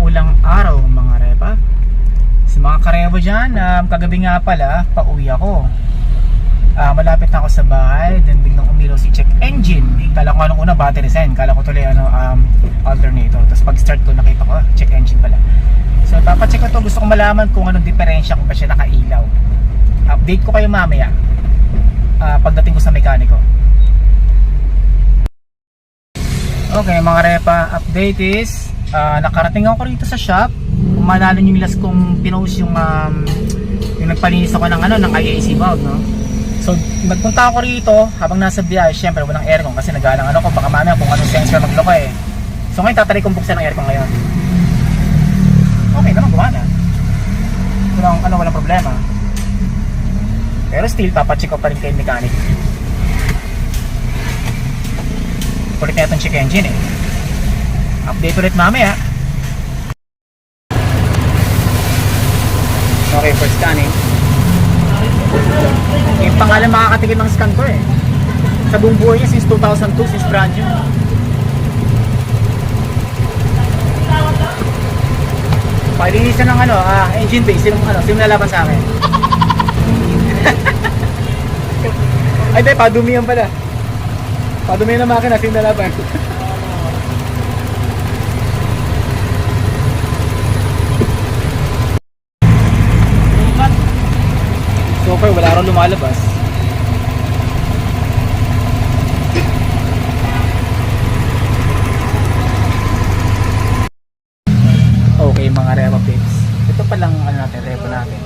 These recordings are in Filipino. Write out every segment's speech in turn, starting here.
maulang araw mga repa. Sa mga karebo dyan, kagabi nga pala, pauwi ako. Malapit na ako sa bahay, then biglang umilaw si check engine. Kala ko anong una, battery sign. Kala ko tuloy alternator. Tapos pag start ko, nakita ko, check engine pala. So papacheck ko to, gusto ko malaman kung anong diferensya kung ba siya nakailaw. Update ko kayo mamaya pagdating ko sa mekaniko. Okay mga repa, update is nakarating ako rito sa shop. Kung maalala nyo nilas kung pinost yung nagpalinis ako ng IAC valve, no? So nagpunta ako rito habang nasa biyahe. Syempre walang aircon kasi nagalang ko baka mamaya kung anong sensor magloko eh. So ngayon tatry kong buksan ang aircon ngayon. Okay naman, gumana. Walang problema. Pero still papacheck ko pa rin kay mechanic. Kulit na itong check engine eh. Update ulit mamaya. Okay, for scanning. Yung pangalan makakatikim ng scan ko eh. Sa buong buhay niya since 2002, since brand new. Paglinisan ng engine bay, sino nalaban sa akin? Ay di, padumihan pala. Padumihan ng makina, sino nalaban? So far, wala rin lumalabas. Okay mga repa pips, ito palang repa natin.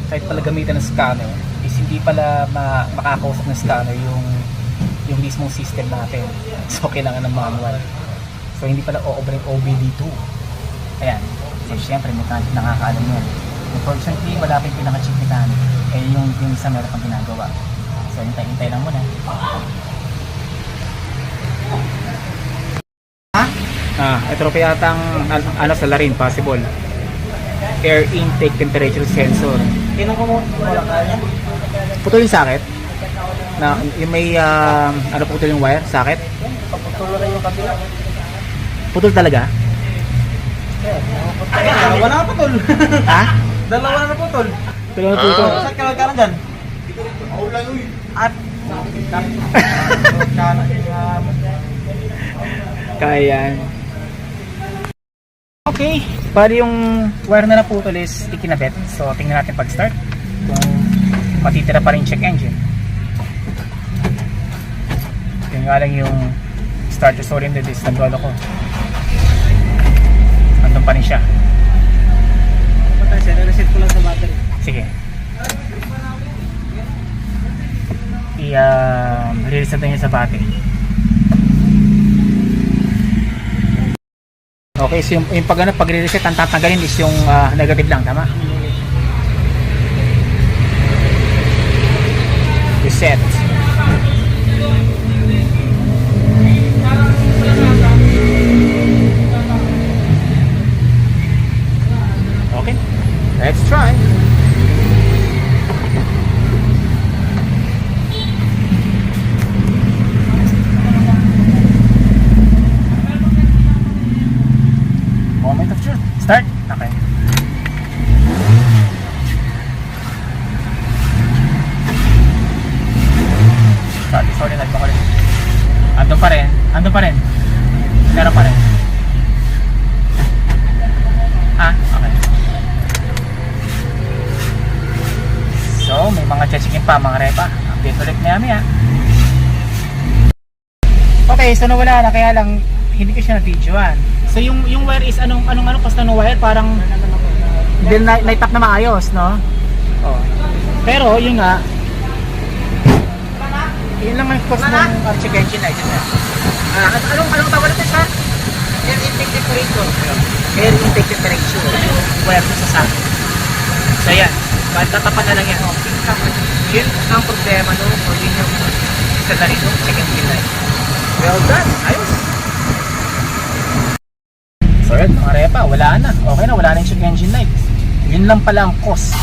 Kahit pala gamitan ng scanner is hindi pala makakausap ng scanner yung mismong system natin. So kailangan ng manual. So hindi pala o-operate OBD2. Ayan. So syempre mechanic nakakaalam yun. Unfortunately wala pa yung pinaka-check mechanic. Eh yung isa meron pang ginagawa. So hintay lang muna. Ito pa yatang salarin possible. Air intake temperature sensor. Tinong ko mo walang kaya. Putol yung sakit. Na yung may putol yung wire, sakit. Putol na yung kabila. Putol talaga? Dalawa na putol. Ha? Dalawa na putol. Dalawa na putol. Saan ka nagkaroon dyan? At kaya. Okay, bali yung wire na naputol is ikinabit. So tingnan natin pag start kung matitira pa rin check engine. Yung nga lang yung starter solenoid is nagdolo ko. Andun pa rin siya. reset ko lang sa battery. Sige. I-reset na niya sa battery. Okay, so yung pag-reset, ang tatanggalin is yung negative lang, tama? Reset. Okay, let's try. Moment of truth. Start. Okay. Sorry, nagpakulit. Andun pa rin. Meron pa rin. Okay. So, may mga checking pa mga repa. Update ulit maya. Okay, so nawala na, kaya lang hindi ko siya na-videoan. So yung wire is anong cost ng wire? Parang din na-tap na maayos, no? Oh. Pero yun nga, yun lang ang cost ng check engine light. Anong tawag natin sa? Air intake temperature. Air intake temperature. Yung wire sa sasakyan. So yan, tatapan na lang yan. Yun ang problema, no? O yun yung isa na rin, check engine light. Well done, ayos. So yun mga repa, wala na. Okay na, wala na yung check engine light. Yun lang pala ang cost.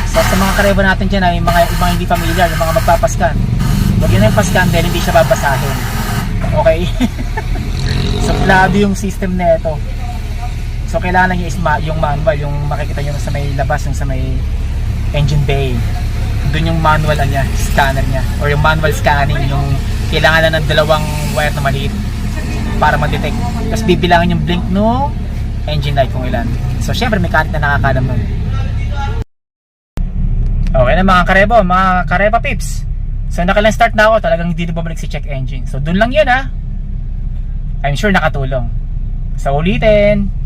So sa mga kareba natin dyan ay mga ibang hindi familiar, yung mga magpapascan. Huwag yun na yung pascan dahil hindi siya babasahin. Okay? Suplado yung system na ito. So kailangan nyo is yung manual, yung makikita nyo sa may labas, yung sa may engine bay. Doon yung manual niya, scanner niya, or yung manual scanning, yung kailangan na ng dalawang wire na maliit para ma-detect. Tapos bibilangin yung blink no engine light kung ilan. So syempre mechanic na nakakalam nun. Okay na mga karebo, mga karepa pips. So nakalang start na ako, talagang hindi na bumalik si check engine. So doon lang yun ha. I'm sure nakatulong. So ulitin.